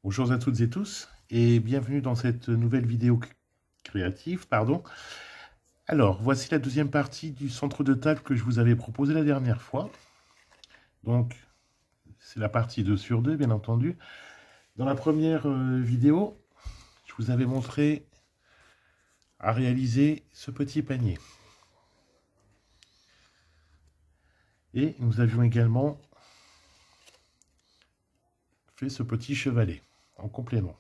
Bonjour à toutes et tous et bienvenue dans cette nouvelle vidéo créative. Alors, voici la deuxième partie du centre de table que je vous avais proposé la dernière fois. Donc, c'est la partie 2 sur 2, bien entendu. Dans la première vidéo, je vous avais montré à réaliser ce petit panier. Et nous avions également fait ce petit chevalet en complément.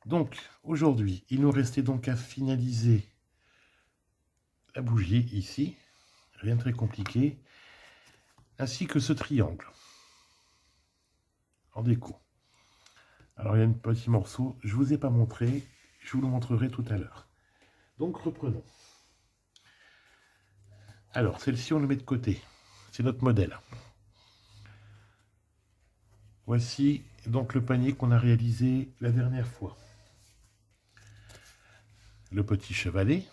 Donc, aujourd'hui, il nous restait donc à finaliser la bougie ici, rien de très compliqué, ainsi que ce triangle en déco. Alors, il y a un petit morceau, je ne vous ai pas montré, je vous le montrerai tout à l'heure. Donc, reprenons. Alors, celle-ci, on le met de côté. C'est notre modèle. Voici donc le panier qu'on a réalisé la dernière fois. Le petit chevalet.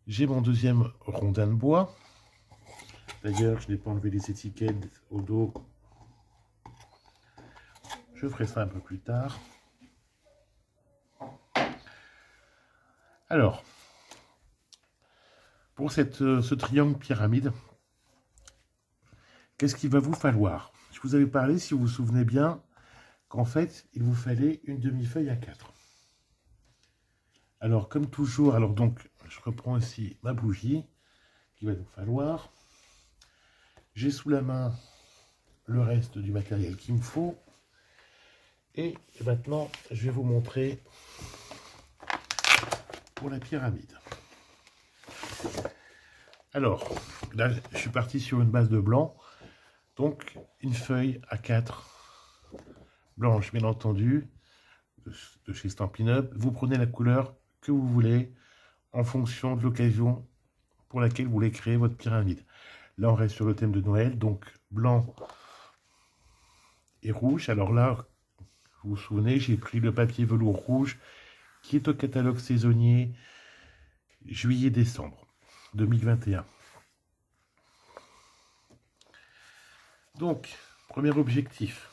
J'ai mon deuxième rondin de bois. D'ailleurs, je n'ai pas enlevé les étiquettes au dos. Je ferai ça un peu plus tard. Alors, pour ce triangle pyramide, qu'est-ce qu'il va vous falloir? Je vous avais parlé, si vous vous souvenez bien, qu'en fait, il vous fallait une demi-feuille à 4. Alors, comme toujours, je reprends ici ma bougie qu'il va nous falloir. J'ai sous la main le reste du matériel qu'il me faut. Et maintenant, je vais vous montrer pour la pyramide. Alors, là, je suis parti sur une base de blanc. Donc, une feuille à 4 blanche, bien entendu, de chez Stampin' Up. Vous prenez la couleur que vous voulez en fonction de l'occasion pour laquelle vous voulez créer votre pyramide. Là, on reste sur le thème de Noël, donc blanc et rouge. Alors là, vous vous souvenez, j'ai pris le papier velours rouge qui est au catalogue saisonnier juillet-décembre 2021. Donc, premier objectif.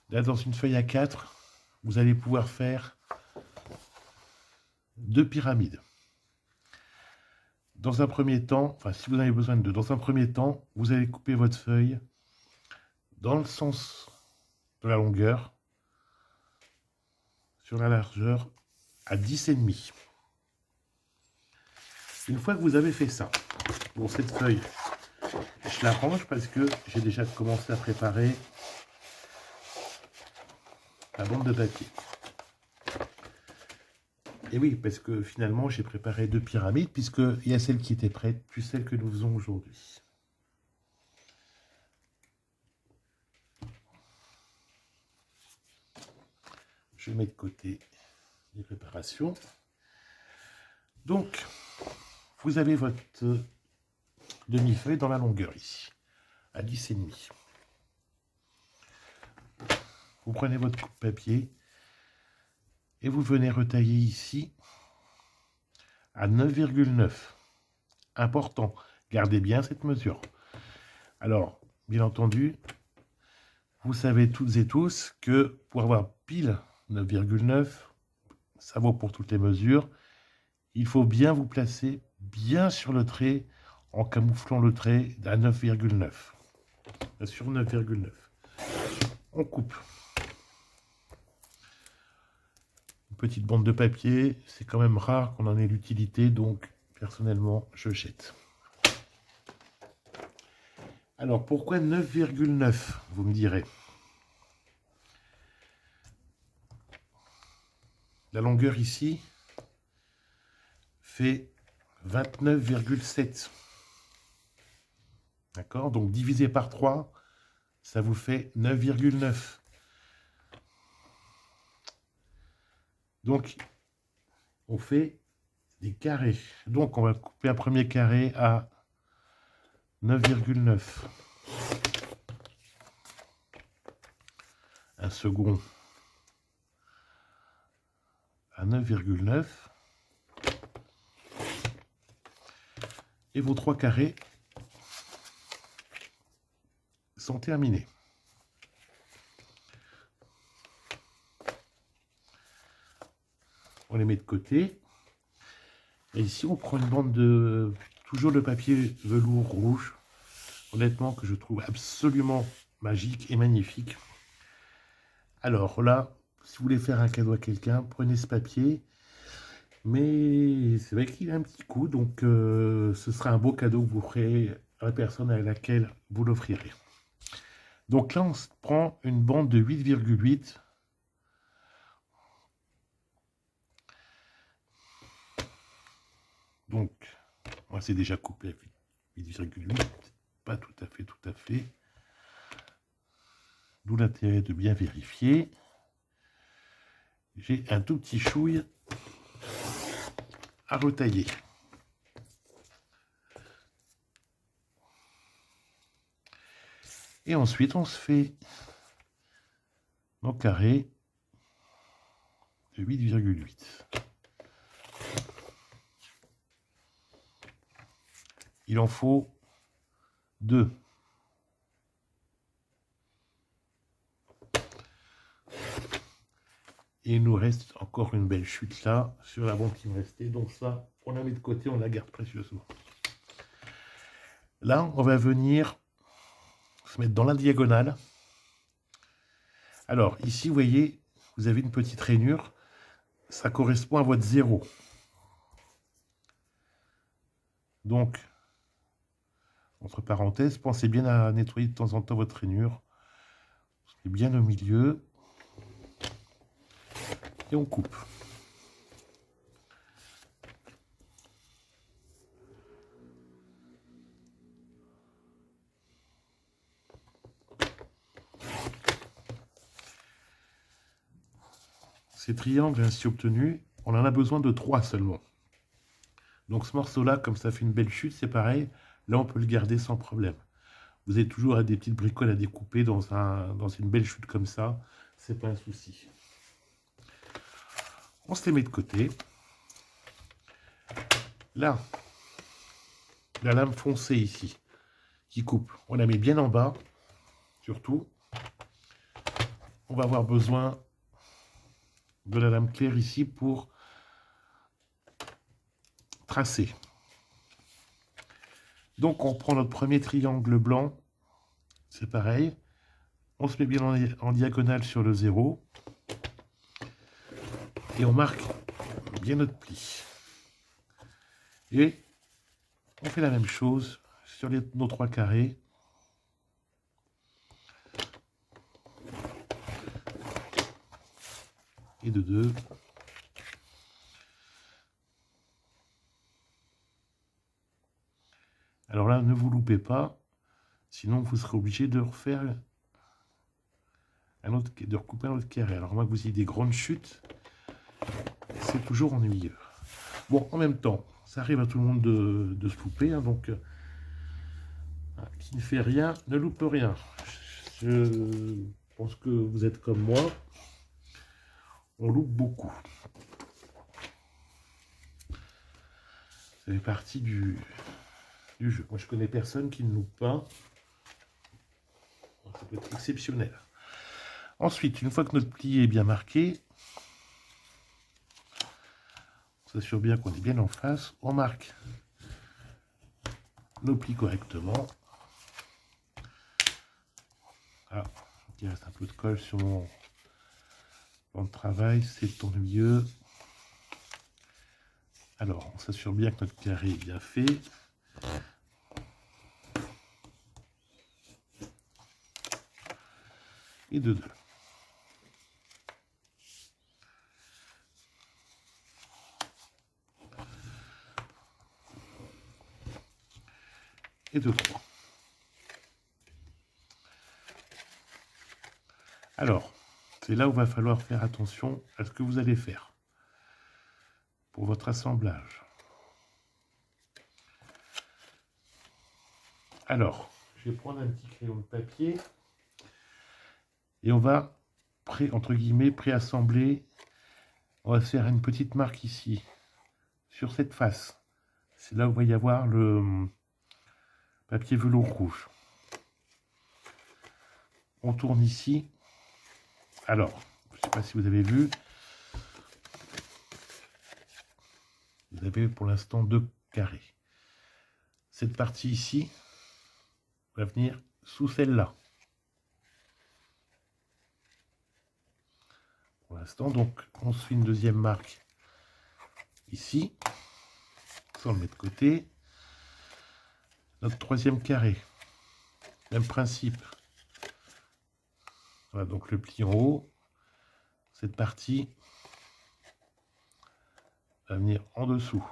Là, dans une feuille à 4, vous allez pouvoir faire 2 pyramides. Dans un premier temps, enfin si vous en avez besoin de 2, dans un premier temps, vous allez couper votre feuille dans le sens de la longueur, sur la largeur, à 10,5. Une fois que vous avez fait ça, bon, cette feuille, je la range parce que j'ai déjà commencé à préparer la bande de papier. Et oui, parce que finalement, j'ai préparé 2 pyramides, puisqu'il y a celle qui était prête, puis celle que nous faisons aujourd'hui. Je mets de côté les préparations. Donc, vous avez votre demi-feuille dans la longueur ici, à 10,5. Vous prenez votre coupe-papier et vous venez retailler ici à 9,9. Important, gardez bien cette mesure. Alors, bien entendu, vous savez toutes et tous que pour avoir pile 9,9, ça vaut pour toutes les mesures, il faut bien vous placer bien sur le trait en camouflant le trait à 9,9. Sur 9,9. On coupe. Une petite bande de papier, c'est quand même rare qu'on en ait l'utilité, donc personnellement, je jette. Alors, pourquoi 9,9, vous me direz? La longueur ici fait 29,7. D'accord? Donc, divisé par 3, ça vous fait 9,9. Donc, on fait des carrés. Donc, on va couper un premier carré à 9,9. Un second à 9,9. Et vos 3 carrés sont terminés. On les met de côté. Et ici, on prend une bande de... toujours de papier velours rouge. Honnêtement, que je trouve absolument magique et magnifique. Alors là, si vous voulez faire un cadeau à quelqu'un, prenez ce papier. Mais c'est vrai qu'il a un petit coup, donc ce sera un beau cadeau que vous ferez à la personne à laquelle vous l'offrirez. Donc là, on se prend une bande de 8,8. Donc, moi, c'est déjà coupé à 8,8. Pas tout à fait, tout à fait. D'où l'intérêt de bien vérifier. J'ai un tout petit chouille à retailler. Et ensuite, on se fait nos carrés de 8,8. Il en faut 2. Et il nous reste encore une belle chute là, sur la bande qui me restait. Donc ça, on la met de côté, on la garde précieusement. Là, on va venir se mettre dans la diagonale. Alors, ici, vous voyez, vous avez une petite rainure. Ça correspond à votre 0. Donc, entre parenthèses, pensez bien à nettoyer de temps en temps votre rainure. C'est bien au milieu. Et on coupe. Ces triangles ainsi obtenus, on en a besoin de 3 seulement. Donc ce morceau-là, comme ça fait une belle chute, c'est pareil. Là, on peut le garder sans problème. Vous avez toujours des petites bricoles à découper dans une belle chute comme ça. C'est pas un souci. On se les met de côté. Là, la lame foncée ici, qui coupe, on la met bien en bas. Surtout, on va avoir besoin de la lame claire ici pour tracer. Donc on prend notre premier triangle blanc, c'est pareil, on se met bien en diagonale sur le 0 et on marque bien notre pli. Et on fait la même chose sur nos 3 carrés. Et de 2. Alors là, ne vous loupez pas, sinon vous serez obligé de refaire de recouper un autre carré. Alors moi que vous ayez des grandes chutes, c'est toujours ennuyeux. Bon, en même temps, ça arrive à tout le monde de se louper, hein, donc qui ne fait rien ne loupe rien. Je pense que vous êtes comme moi, on loupe beaucoup. Ça fait partie du jeu. Moi, je connais personne qui ne loupe pas. Ça peut être exceptionnel. Ensuite, une fois que notre pli est bien marqué, on s'assure bien qu'on est bien en face. On marque nos plis correctement. Ah, il reste un peu de colle sur mon plan de travail, c'est ennuyeux. Alors, on s'assure bien que notre carré est bien fait. Et de 2. Et de 3. Alors, c'est là où il va falloir faire attention à ce que vous allez faire pour votre assemblage. Alors, je vais prendre un petit crayon de papier et on va, entre guillemets, préassembler. On va faire une petite marque ici, sur cette face. C'est là où il va y avoir le papier velours rouge. On tourne ici. Alors, je ne sais pas si vous avez vu. Vous avez pour l'instant 2 carrés. Cette partie ici va venir sous celle-là. Pour l'instant, donc, on se fait une deuxième marque ici. Ça, on le met de côté. Notre troisième carré. Même principe. Voilà, donc le pli en haut. Cette partie va venir en dessous.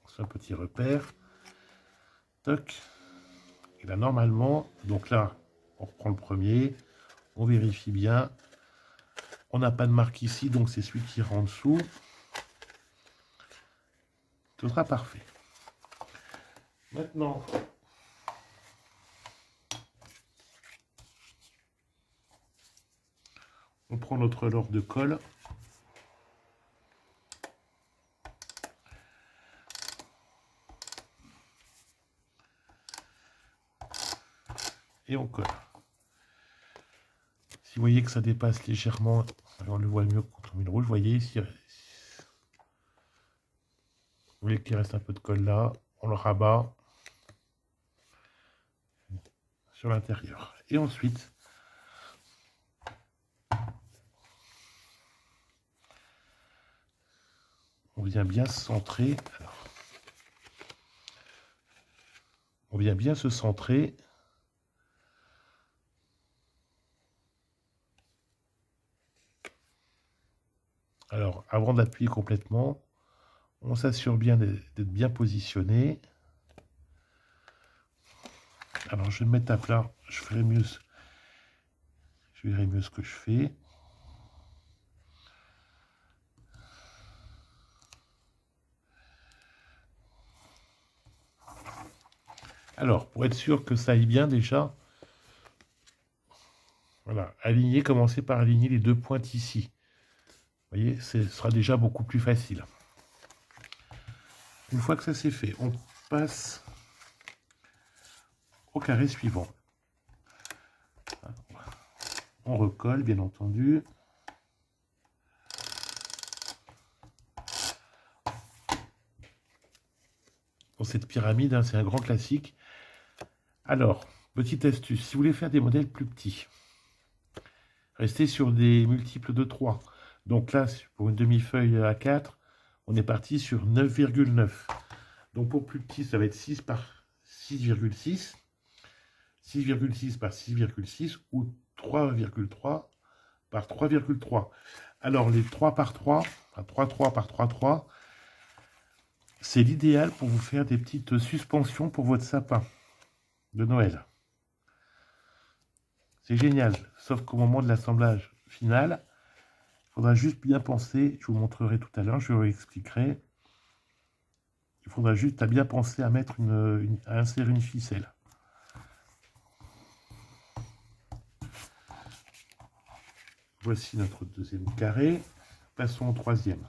C'est un petit repère. Toc. Et là, normalement, donc là, on reprend le premier. On vérifie bien. On n'a pas de marque ici, donc c'est celui qui rentre en dessous. Ce sera parfait. Maintenant, on prend notre leurre de colle. Et on colle. Si vous voyez que ça dépasse légèrement, alors on le voit mieux quand on met le rouge, vous voyez, si vous voyez qu'il reste un peu de colle là, on le rabat sur l'intérieur. Et ensuite, on vient bien se centrer. Alors, on vient bien se centrer. Alors, avant d'appuyer complètement, on s'assure bien d'être bien positionné. Alors, je vais me mettre à plat. Je verrai mieux ce que je fais. Alors, pour être sûr que ça aille bien déjà, voilà, aligner, commencer par aligner les 2 pointes ici. Vous voyez, ce sera déjà beaucoup plus facile. Une fois que ça c'est fait, on passe au carré suivant. On recolle, bien entendu. Dans cette pyramide, hein, c'est un grand classique. Alors, petite astuce, si vous voulez faire des modèles plus petits, restez sur des multiples de 3. Donc là, pour une demi-feuille A4, on est parti sur 9,9. Donc pour plus petit, ça va être 6 par 6,6. 6,6 par 6,6 ou 3,3 par 3,3. Alors les 3 par 3, enfin 3,3 par 3,3, c'est l'idéal pour vous faire des petites suspensions pour votre sapin de Noël. C'est génial, sauf qu'au moment de l'assemblage final, il faudra juste bien penser, je vous montrerai tout à l'heure, je vous expliquerai, il faudra juste bien penser à mettre à insérer une ficelle. Voici notre deuxième carré. Passons au troisième.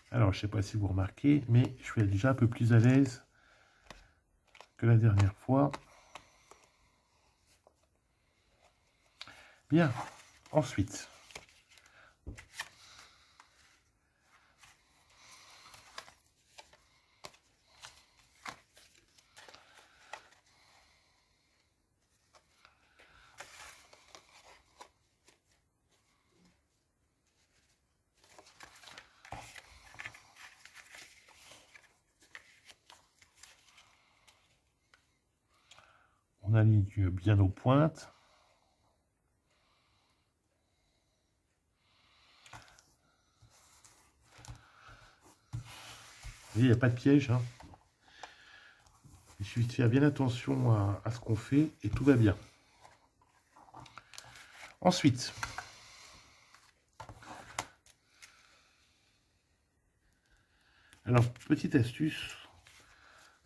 Alors, je ne sais pas si vous remarquez, mais je suis déjà un peu plus à l'aise que la dernière fois. Bien, ensuite, on aligne bien nos pointes. Il n'y a pas de piège. Hein. Il suffit de faire bien attention à ce qu'on fait et tout va bien. Ensuite, alors petite astuce,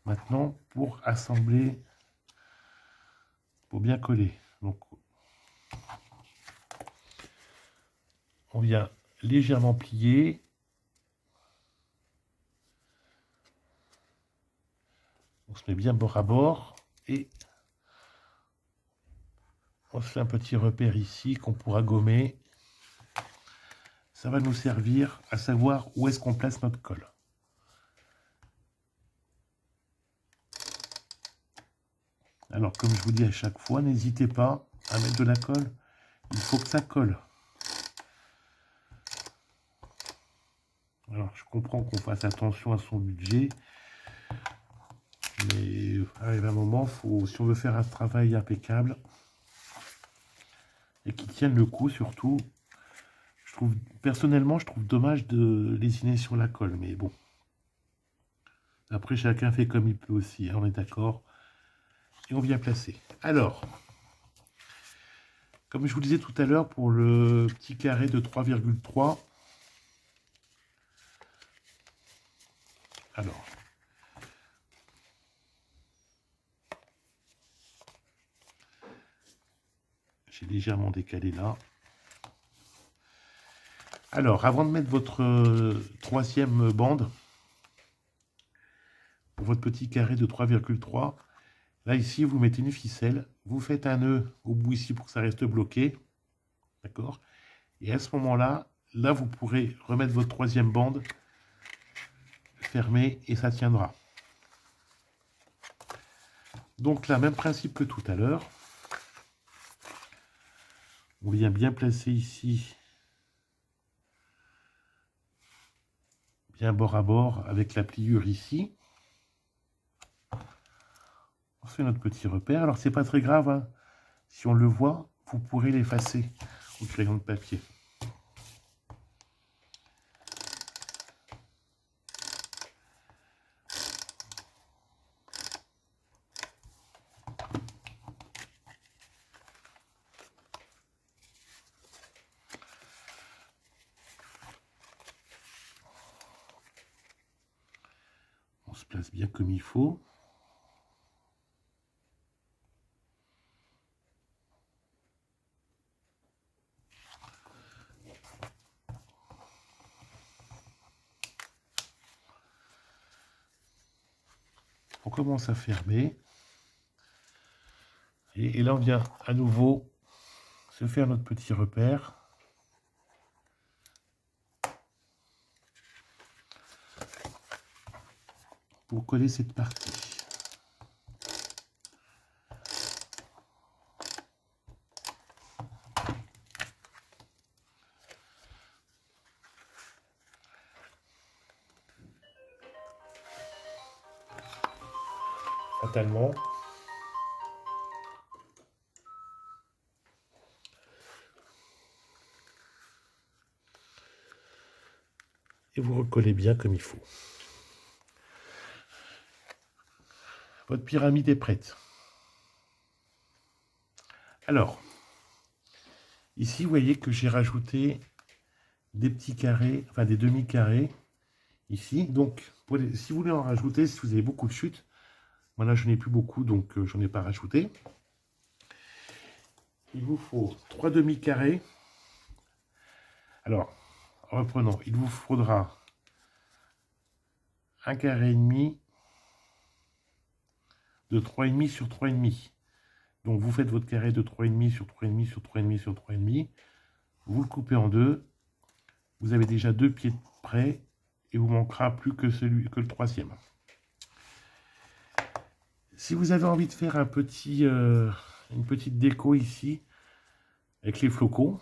Maintenant, pour assembler, pour bien coller. Donc, on vient légèrement plier. On se met bien bord à bord et on se fait un petit repère ici qu'on pourra gommer. Ça va nous servir à savoir où est-ce qu'on place notre colle. Alors, comme je vous dis à chaque fois, n'hésitez pas à mettre de la colle. Il faut que ça colle. Alors, je comprends qu'on fasse attention à son budget. Mais arrive un moment, si on veut faire un travail impeccable et qui tienne le coup surtout, personnellement, je trouve dommage de lésiner sur la colle. Mais bon, après, chacun fait comme il peut aussi, hein, on est d'accord. Et on vient placer. Alors, comme je vous disais tout à l'heure, pour le petit carré de 3,3, alors, j'ai légèrement décalé là. Alors, avant de mettre votre troisième bande, pour votre petit carré de 3,3, là, ici, vous mettez une ficelle, vous faites un nœud au bout ici pour que ça reste bloqué, d'accord? Et à ce moment-là, là, vous pourrez remettre votre troisième bande, fermer, et ça tiendra. Donc là, même principe que tout à l'heure. On vient bien placer ici, bien bord à bord, avec la pliure ici. On fait notre petit repère. Alors, c'est pas très grave, hein. Si on le voit, vous pourrez l'effacer au crayon de papier. On se place bien comme il faut. On commence à fermer. Et là, on vient à nouveau se faire notre petit repère. Pour coller cette partie. Fatalement. Et vous recollez bien comme il faut. Votre pyramide est prête. Alors, ici, vous voyez que j'ai rajouté des petits carrés, enfin des demi-carrés, ici. Donc, si vous voulez en rajouter, si vous avez beaucoup de chutes, moi là, je n'ai plus beaucoup, donc j'en ai pas rajouté. Il vous faut 3 demi-carrés. Alors, reprenons, il vous faudra un carré et demi de 3,5 sur 3,5. Donc, vous faites votre carré de 3,5 sur 3,5 sur 3,5 sur 3,5. Vous le coupez en deux. Vous avez déjà 2 pieds prêts et vous manquera plus que le troisième. Si vous avez envie de faire une petite déco ici avec les flocons,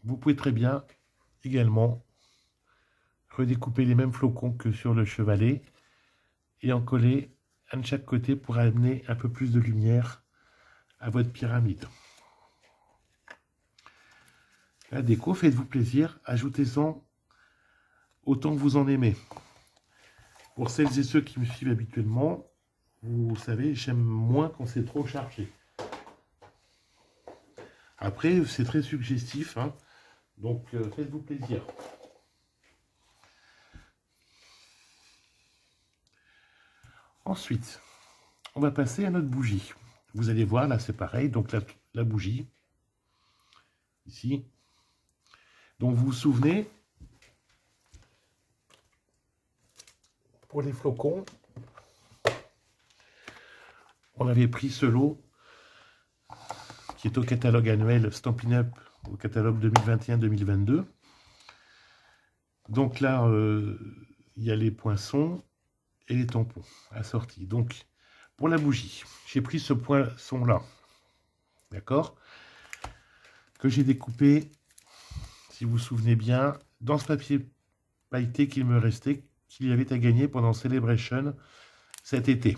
vous pouvez très bien également redécouper les mêmes flocons que sur le chevalet et en coller un de chaque côté pour amener un peu plus de lumière à votre pyramide. La déco, faites-vous plaisir, ajoutez-en autant que vous en aimez. Pour celles et ceux qui me suivent habituellement, vous savez, j'aime moins quand c'est trop chargé. Après, c'est très suggestif, hein, donc faites-vous plaisir. Ensuite, on va passer à notre bougie. Vous allez voir, là, c'est pareil. Donc, la bougie, ici. Donc, vous vous souvenez, pour les flocons, on avait pris ce lot qui est au catalogue annuel Stampin' Up, au catalogue 2021-2022. Donc là, il y a les poinçons et les tampons assortis. Donc, pour la bougie, j'ai pris ce poinçon-là, d'accord, que j'ai découpé, si vous vous souvenez bien, dans ce papier pailleté qu'il me restait, qu'il y avait à gagner pendant Celebration cet été.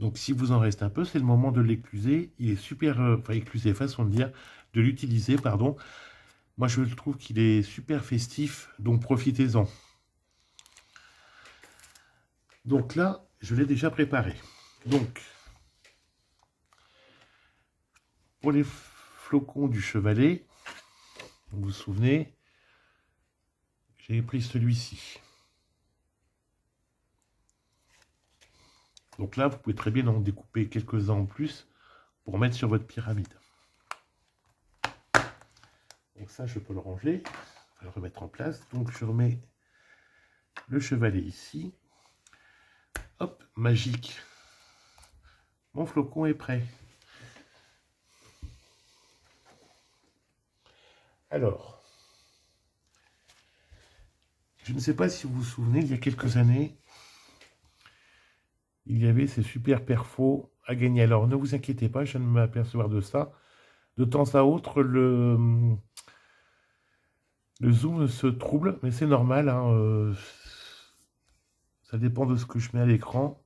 Donc, si vous en reste un peu, c'est le moment de l'écluser. Il est super, enfin, écluser, façon de dire, de l'utiliser, pardon. Moi, je trouve qu'il est super festif, donc profitez-en. Donc là, je l'ai déjà préparé. Donc, pour les flocons du chevalet, vous vous souvenez, j'ai pris celui-ci. Donc là, vous pouvez très bien en découper quelques-uns en plus pour mettre sur votre pyramide. Donc ça, je peux le ranger, le remettre en place. Donc je remets le chevalet ici. Hop, magique. Mon flocon est prêt. Alors, je ne sais pas si vous vous souvenez, il y a quelques années, il y avait ces super perfos à gagner. Alors, ne vous inquiétez pas, je viens de m'apercevoir de ça. De temps à autre, le zoom se trouble, mais c'est normal. Hein, ça dépend de ce que je mets à l'écran.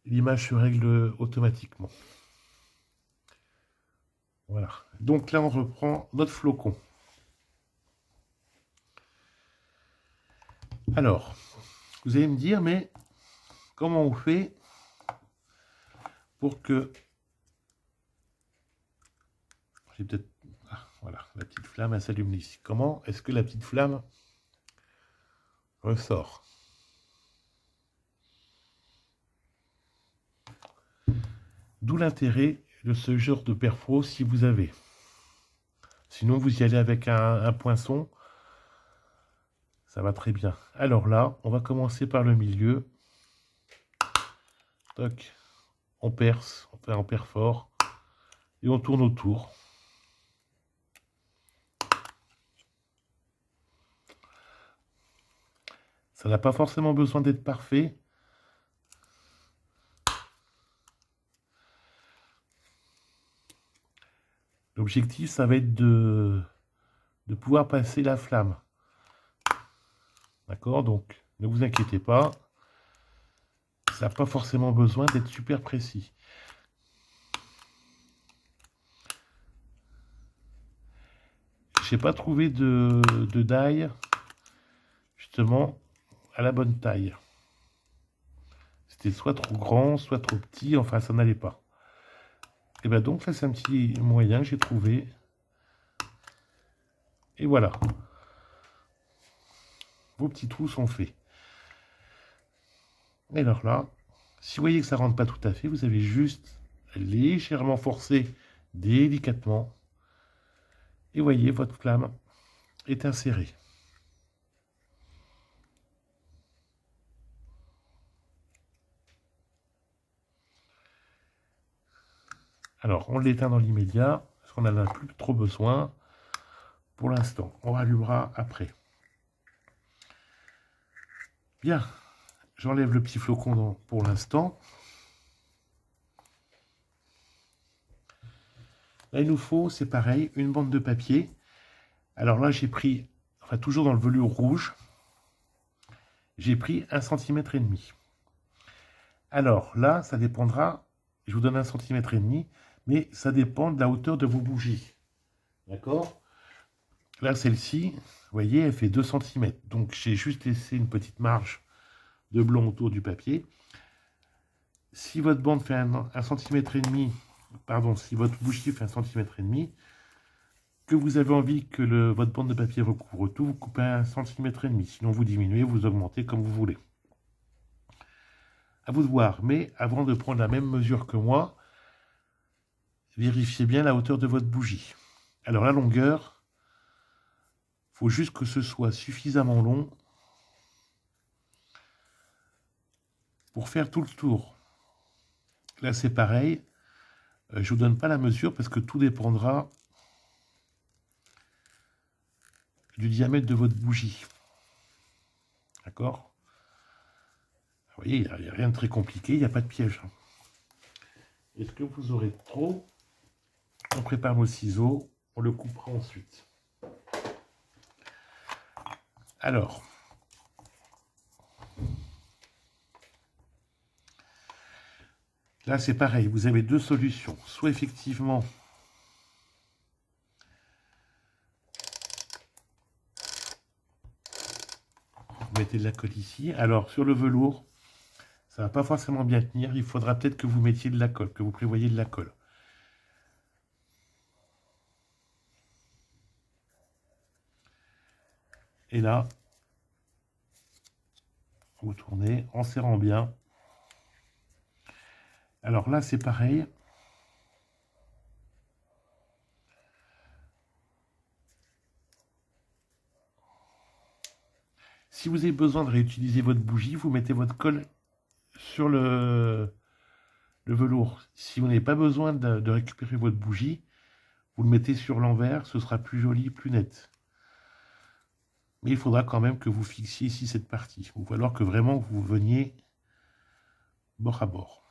L'image se règle automatiquement. Voilà. Donc là, on reprend notre flocon. Alors, vous allez me dire, mais comment on fait pour que... J'ai peut-être... Ah, voilà, la petite flamme, elle s'allume ici. Comment est-ce que la petite flamme ressort? D'où l'intérêt de ce genre de perfo si vous avez. Sinon, vous y allez avec un poinçon. Ça va très bien. Alors là, on va commencer par le milieu. Toc. On perce, on perfore. Et on tourne autour. Ça n'a pas forcément besoin d'être parfait. L'objectif, ça va être de pouvoir passer la flamme. D'accord? Donc, ne vous inquiétez pas. Ça n'a pas forcément besoin d'être super précis. Je n'ai pas trouvé de die, justement, à la bonne taille. C'était soit trop grand, soit trop petit, enfin, ça n'allait pas. Et bien donc, là, c'est un petit moyen que j'ai trouvé. Et voilà. Vos petits trous sont faits. Et alors là, si vous voyez que ça ne rentre pas tout à fait, vous avez juste légèrement forcé délicatement. Et voyez, votre flamme est insérée. Alors, on l'éteint dans l'immédiat, parce qu'on n'en a plus trop besoin pour l'instant. On rallumera après. Bien, j'enlève le petit flocon pour l'instant. Là, il nous faut, c'est pareil, une bande de papier. Alors là, j'ai pris, enfin toujours dans le velours rouge, j'ai pris 1,5 cm. Alors là, ça dépendra, je vous donne 1,5 cm, mais ça dépend de la hauteur de vos bougies. D'accord? Là, celle-ci, vous voyez, elle fait 2 cm. Donc, j'ai juste laissé une petite marge de blanc autour du papier. Si votre bande fait 1,5 cm, pardon, si votre bougie fait 1,5 cm, que vous avez envie que votre bande de papier recouvre tout, vous coupez 1,5 cm. Sinon, vous diminuez, vous augmentez comme vous voulez. À vous de voir. Mais avant de prendre la même mesure que moi, vérifiez bien la hauteur de votre bougie. Alors la longueur, il faut juste que ce soit suffisamment long pour faire tout le tour. Là c'est pareil. Je ne vous donne pas la mesure parce que tout dépendra du diamètre de votre bougie. D'accord? Vous voyez, il n'y a rien de très compliqué, il n'y a pas de piège. Est-ce que vous aurez trop? On prépare nos ciseaux, on le coupera ensuite. Alors, là c'est pareil, vous avez deux solutions. Soit effectivement, vous mettez de la colle ici. Alors sur le velours, ça ne va pas forcément bien tenir. Il faudra peut-être que vous mettiez de la colle, que vous prévoyiez de la colle. Et là, vous tournez en serrant bien. Alors là, c'est pareil. Si vous avez besoin de réutiliser votre bougie, vous mettez votre colle sur le velours. Si vous n'avez pas besoin de récupérer votre bougie, vous le mettez sur l'envers, ce sera plus joli, plus net. Mais il faudra quand même que vous fixiez ici cette partie. Ou alors que vraiment vous veniez bord à bord.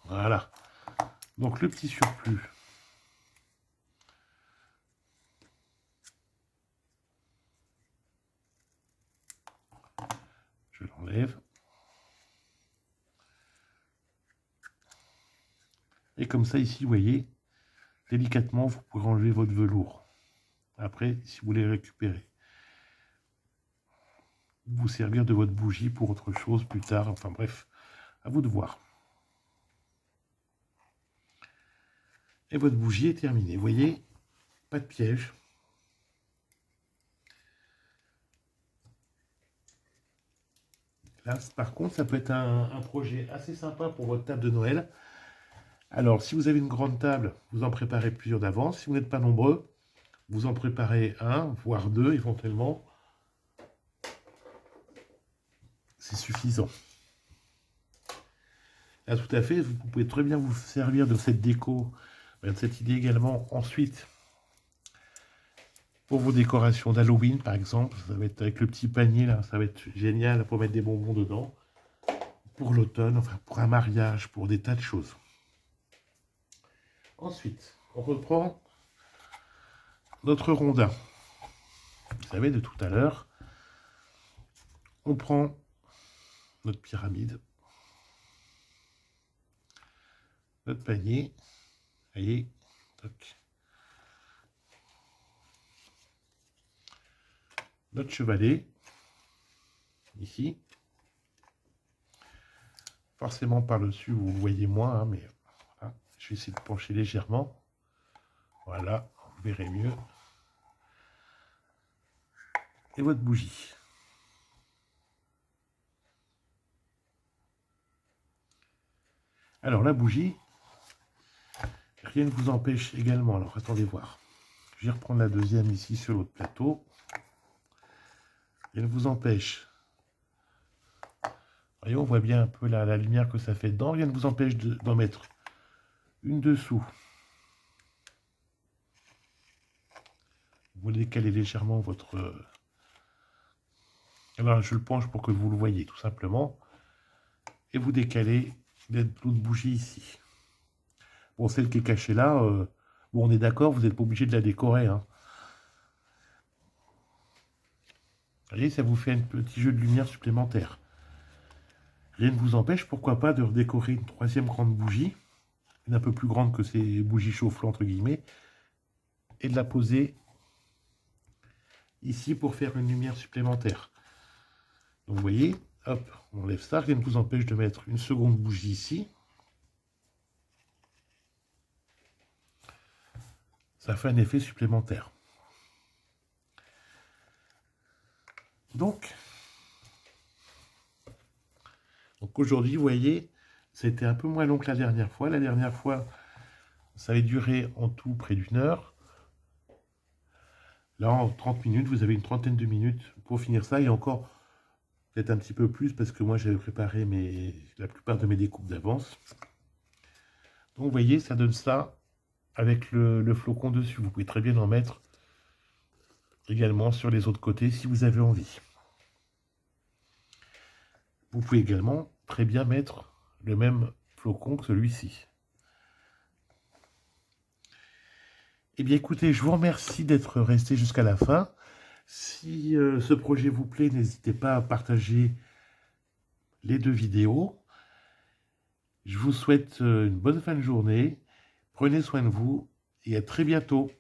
Voilà. Donc le petit surplus. Je l'enlève. Et comme ça, ici, vous voyez, délicatement, vous pourrez enlever votre velours. Après, si vous voulez récupérer. Vous servir de votre bougie pour autre chose plus tard. Enfin bref, à vous de voir. Et votre bougie est terminée. Vous voyez, pas de piège. Là, par contre, ça peut être un projet assez sympa pour votre table de Noël. Alors, si vous avez une grande table, vous en préparez plusieurs d'avance. Si vous n'êtes pas nombreux, vous en préparez un, voire deux éventuellement. C'est suffisant. Là, tout à fait, vous pouvez très bien vous servir de cette déco, de cette idée également ensuite. Pour vos décorations d'Halloween, par exemple, ça va être avec le petit panier, là, ça va être génial pour mettre des bonbons dedans. Pour l'automne, enfin pour un mariage, pour des tas de choses. Ensuite, on reprend notre rondin. Vous savez, de tout à l'heure, on prend notre pyramide, notre panier, vous voyez, toc. Notre chevalet, ici. Forcément par-dessus, vous voyez moins, hein, mais voilà. Je vais essayer de pencher légèrement. Voilà, vous verrez mieux. Et votre bougie. Alors la bougie, rien ne vous empêche également. Alors attendez voir. Je vais reprendre la deuxième ici sur l'autre plateau. Rien ne vous empêche. Voyez, on voit bien un peu la lumière que ça fait dedans. Rien ne vous empêche d'en mettre une dessous. Vous décalez légèrement votre... Alors je le penche pour que vous le voyez tout simplement. Et vous décalez l'autre bougie ici. Bon, celle qui est cachée là, bon, on est d'accord, vous n'êtes pas obligé de la décorer. Hein. Vous voyez, ça vous fait un petit jeu de lumière supplémentaire. Rien ne vous empêche, pourquoi pas, de redécorer une troisième grande bougie, une un peu plus grande que ces bougies chauffe-l'eau, entre guillemets, et de la poser ici pour faire une lumière supplémentaire. Donc vous voyez, hop, on enlève ça, rien ne vous empêche de mettre une seconde bougie ici. Ça fait un effet supplémentaire. Donc Donc aujourd'hui, vous voyez, c'était un peu moins long que la dernière fois. La dernière fois, ça avait duré en tout près d'une heure. Là, en 30 minutes, vous avez une trentaine de minutes pour finir ça. Et encore, peut-être un petit peu plus, parce que moi, j'avais préparé la plupart de mes découpes d'avance. Donc, vous voyez, ça donne ça avec le flocon dessus. Vous pouvez très bien en mettre également sur les autres côtés si vous avez envie. Vous pouvez également très bien mettre le même flocon que celui-ci. Eh bien écoutez, je vous remercie d'être resté jusqu'à la fin. Si ce projet vous plaît, n'hésitez pas à partager les 2 vidéos. Je vous souhaite une bonne fin de journée. Prenez soin de vous et à très bientôt.